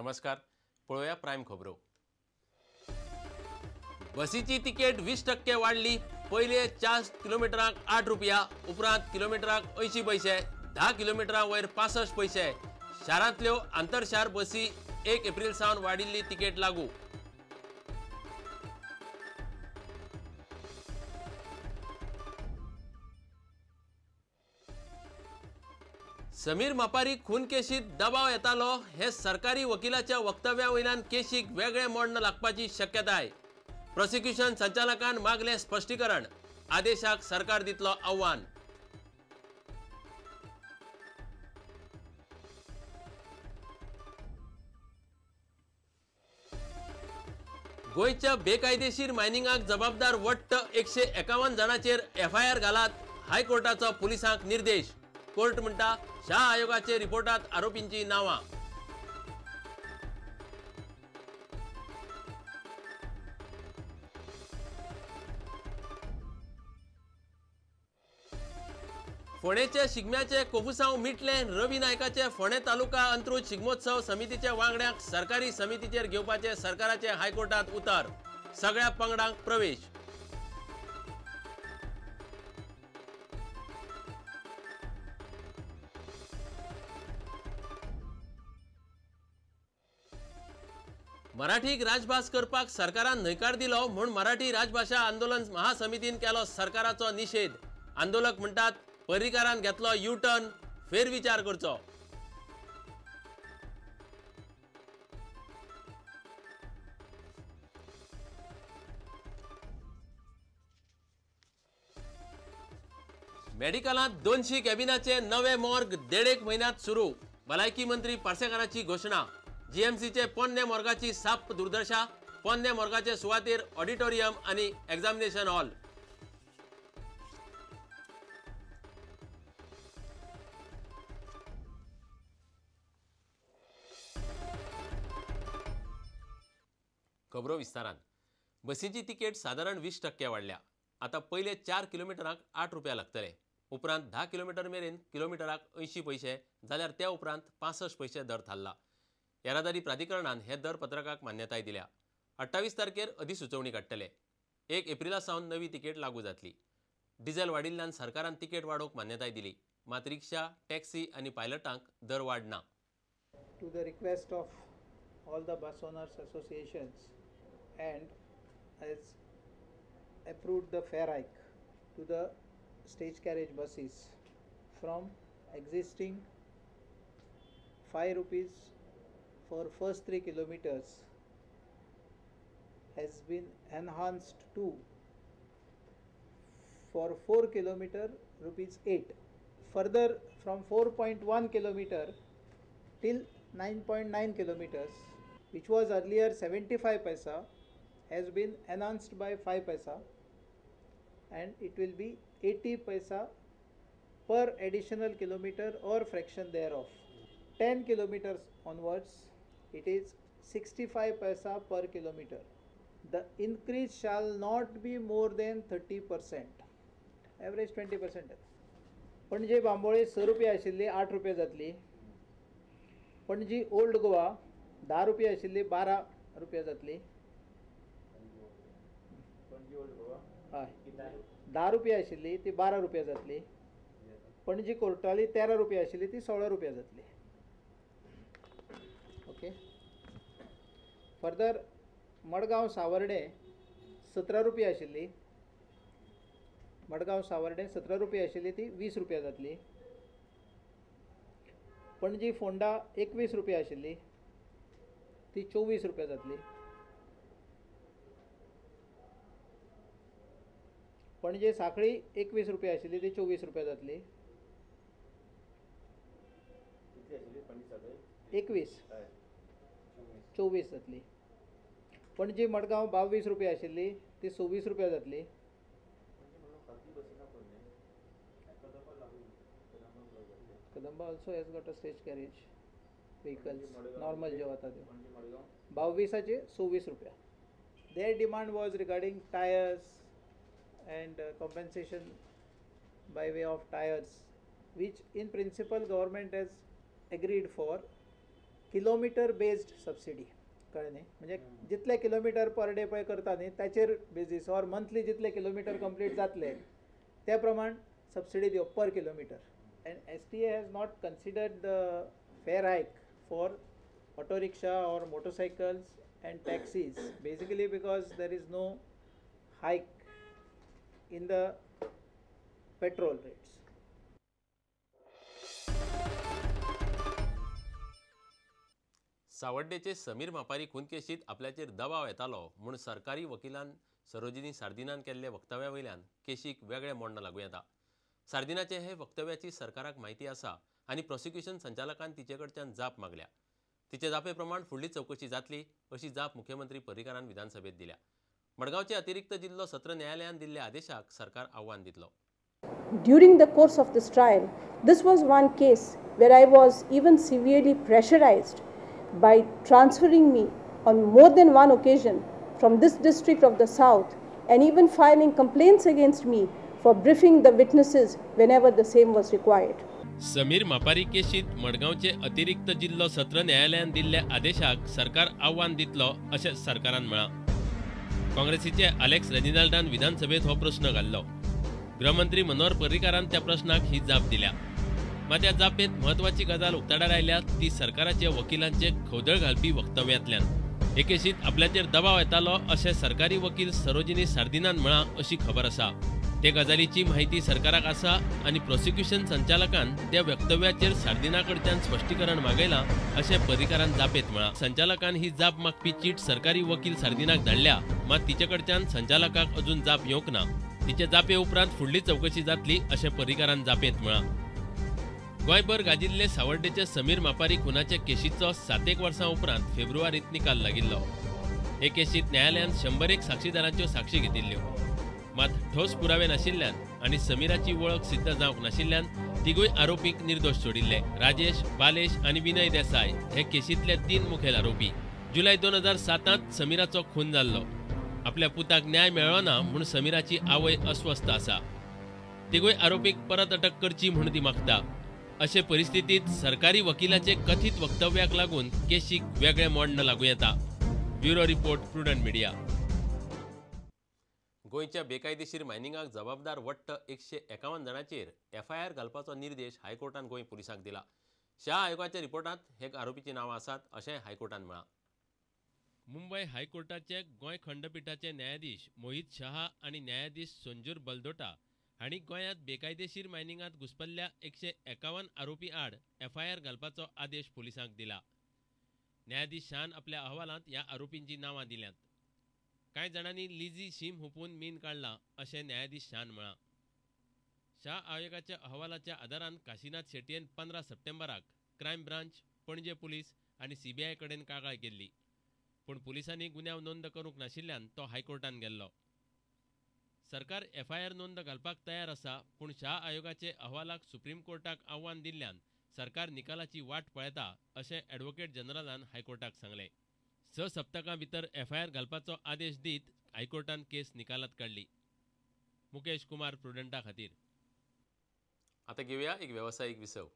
नमस्कार. पळोवया प्रायम खबरो. बसीची तिकेट 20% वाढली. पहिले 4 किलोमीटराक 8 रुपया, उपरांत किलोमीटराक 80 पैसे, 10 किलोमीटरा वयर 65 पैसे. शारांतल्यो आंतरशार बसी 1 एप्रिल सावन वाडिल्ली तिकेट लागू. समीर मापारी खून केशीत दबाव येतालो हे सरकारी वकिलाच्या वक्तव्यावयल्यान केशीक वेगळे मोडण लागपाची शक्यताय. प्रोसिक्युशन संचालकान मागले स्पष्टीकरण. आदेशाक सरकार दितलो आव्हान. गोयच्या बेकायदेशीर मायनिंगाक जबाबदार वट्ट 151 जाणांचेर FIR घालात. हायकोर्टाचो पुलिसांक निर्देश. कोर्ट म्हणटा शाह आयोगाचे रिपोर्टात आरोपींची नावां. फोंडेचे शिगम्याचे कोफुसांव मिटले. रवी नायकाचे फोंडे तालुका अंत्रूज शिगमोत्सव समितीच्या वांगड्यांक सरकारी समितीचेर घेवपाचे सरकाराचे हायकोर्टात उतर. सगळ्या पंगडांक प्रवेश. मराठीक राजभास करपाक सरकारान न्हयकार दिलो म्हूण मराठी राजभाषा आंदोलन महासमितीन केलो सरकाराचो निषेध. आंदोलक म्हणटात पर्रीकारान घेतलो U-टर्न, फेरविचार करचो. मेडिकलांत 200 कॅबिनाचे नवे मॉर्ग 1.5 म्हयन्यांत सुरू. भलायकी मंत्री पार्सेकाराची घोषणा. GMCचे पोन्ने मॉर्गाची साप दुर्दशा. पोन्ने मॉर्गाचे सुवातेर ऑडिटोरियम आनी एक्झामिनेशन हॉल. खबरो विस्तारान. बसीची तिकेट साधारण 20% वाडल्या. आता पहिले 4 किलोमीटराक 8 रुपया लागतले. उपरांत 10 किलोमीटर मेरेन किलोमीटराक 80 पैसे जाल्यार त्या उपरांत 65 पैसे दर थारला. येरादारी प्राधिकरणान हे दर पत्रकाक मान्यताय दिल्या. 28 तारखेर अधिसुचोवणी काडटले. 1 एप्रिला सावन नवी तिकेट लागू जातली. डिझेल वाडिल्ल्यान सरकारान तिकेट वाडोवंक मान्यताय दिली. मात रिक्षा, टॅक्सी आनी पायलटांक दर वाड ना. To the request of all the bus owners associations and has approved the fare hike to the stage carriage buses from existing 5 rupees for first 3 kilometers has been enhanced to for 4 kilometer rupees 8. Further from 4.1 kilometer till 9.9 kilometers, which was earlier 75 paisa, has been enhanced by 5 paisa, and it will be 80 paisa per additional kilometer or fraction thereof. 10 kilometers onwards, it is 65 paisa per kilometer. The increase shall not be more than 30%. Average 20%. पणजे बांबोळे 6 रुपया आशिल्ली 8 रुपया जातली. Panaji old Goa 10 रुपया आशिल्ली 12 रुपया जातली. हय 10 रुपया आशिल्ली ती 12 रुपया जातली. पणजी कोर्टाली 13 रुपया आशिल्ली ती 16 रुपया जातली. ओके. फर्दर मडगांव सावर्डे 17 रुपया आशिल्ली. मडगांव सावर्डे 17 रुपया आशिल्ली ती 20 रुपया जातली. पणजी फोंडा 21 रुपया आशिल्ली ती 24 रुपया जातली. पणजे साखळी 21 रुपया आशिल्ली ती 24 रुपया जातली. 21 24 जातली. पणजी मडगांव 22 रुपया आशिल्ली ती 26 रुपया जातली. Kadamba also has got a stage carriage vehicles normal जो आता ते 22चे 26 रुपया. Their demand was regarding tires and compensation by way of tires, which in principle government has agreed for, kilometre based subsidy कळ्ळें न्ही म्हणजे जितले किलोमीटर पर डे पळय करता न्ही ताचेर बेजीस ऑर मंथली जितले किलोमीटर कंप्लीट जातले त्या प्रमाण सबसिडी दिवप पर kilometre. And STA has not considered the fare hike for auto rickshaw or motorcycles and taxis basically because there is no hike in the petrol rates. सावड्डेचे समीर मापारी खून केशीत आपल्याचेर दबाव येतालो म्हूण सरकारी वकिलान सरोजिनी सार्दिनान केल्ले वक्तव्या वयल्यान केशीक वेगळे मोडण लागूं येता. सार्दिनाचे हे वक्तव्याची सरकाराक म्हायती आसा आनी प्रोसिक्युशन संचालकान तिचे कडच्यान जाप मागल्या. तिचे जापे प्रमाण फुडली चवकशी जातली अशी जाप मुख्यमंत्री पर्रीकारान विधानसभेत दिल्या. मडगावचे अतिरिक्त जिल्लो सत्र न्यायालयान दिल्ल्या आदेशाक सरकार आव्हान दितलो. During the course of this trial, this was one case where I was even severely pressurized by transferring me on more than one occasion from this district of the south and even filing complaints against me for briefing the witnesses whenever the same was required. Sameer Mapari केशीत मडगावचे अतिरिक्त जिल्लो सत्र न्यायालयान दिल्ल्या आदेशाक सरकार आव्हान दितलो अशें सरकारान म्हळां. काँग्रेसीचे अलेक्स रेजिनाल्डान विधानसभेत हो प्रस्न घाल्लो. गृहमंत्री मनोहर पर्रीकारान त्या प्रस्नाक ही जाप दिल्या. मात ह्या जापेंत म्हत्वाची गजाल उक्ताडार आयल्या ती सरकाराचे वकिलांचे खवदळ घालपी वक्तव्यांतल्यान. हे केशीत आपल्याचेर दबाव येतालो अशें सरकारी वकील सरोजिनी सार्दिनान म्हळां अशी खबर आसा. ते गजालीची माहिती सरकाराक आसा आनी प्रोसिक्युशन संचालकान त्या वक्तव्याचेर सार्दिना कडच्यान स्पश्टीकरण मागयलां अशें पर्रीकारान जापेंत म्हळां. संचालकान ही जाप मागपी चीट सरकारी वकील सार्दिनाक धाडल्या मात तिचे कडच्यान संचालकाक अजून जाप येवंक ना. तिचे जापे उपरांत फुडली चवकशी जातली अशें पर्रीकारान जापेंत म्हळां. गोंयभर गाजिल्ले सावड्डेचे समीर मापारी खुनाचे केशीचो 7 वर्सां उपरांत फेब्रुवारींत निकाल लागिल्लो. हे केशीत न्यायालयान 101 साक्षीदारांच्यो साक्षी घेतिल्ल्यो. मात ठोस पुरावे नाशिल्ल्यान आनी समीराची वळख सिद्ध जावंक नाशिल्ल्यान तिगूय आरोपींक निर्दोश सोडिल्ले. राजेश, बालेश आनी विनय देसाय हे केशींतले 3 मुखेल आरोपी. जुलय 2007त समीराचो खून जाल्लो. आपल्या पुताक न्याय मेळ्ळो ना म्हूण समीराची आवय अस्वस्थ आसा. तिगूय आरोपीक परत अटक करची म्हूण ती मागता. अशे परिस्थितीत सरकारी वकिलाचे कथीत वक्तव्याक लागून केशीक वेगळे मोडण लागूं येता. Bureau report, prudent media. गोंयच्या बेकायदेशीर मायनिंगाक जबाबदार वट्ट 151 जाणांचेर FIR घालपाचो निर्देश हायकोर्टान गोंय पुलिसांक दिला. शाह आयोगाच्या रिपोर्टांत हे आरोपीची नांवां आसात अशें हायकोर्टान म्हळां. मुंबय हायकोर्टाचे गोंय खंडपीठाचे न्यायाधीश मोहित शहा आनी न्यायाधीश संजूर बलदोटा हांणी गोंयांत बेकायदेशीर मायनिंगांत घुस्पल्ल्या 151 आरोपी आड FIR घालपाचो आदेश पुलिसांक दिला. न्यायाधीश शान आपल्या अहवालांत ह्या आरोपींची नांवां दिल्यांत. कांय जाणांनी लिझी शीम हुपून मीन काडला अशें न्यायाधीश शान म्हळां. शाह आयोगाच्या अहवालाच्या आदारान काशीनाथ शेटयेन 15 सप्टेंबराक क्रायम ब्रांच, पणजे पुलीस आनी CBI कडेन कागाळ केल्ली. पूण पुलिसांनी गुन्यांव नोंद करूंक नाशिल्ल्यान तो हायकोर्टान गेल्लो. सरकार FIR नोंद घालपाक तयार आसा पूण शाह आयोगाचे अहवालाक सुप्रीम कोर्टाक आव्हान दिल्ल्यान सरकार निकालाची वाट पळयता अशें ॲडव्होकेट जनरलान हायकोर्टाक सांगलें. 6 सप्तकां भितर FIR घालपाचो आदेश दीत हायकोर्टान केस निकालात काडली. मुकेश कुमार, प्रुडंटा खातीर. आता घेवया एक वेवसायीक विसव.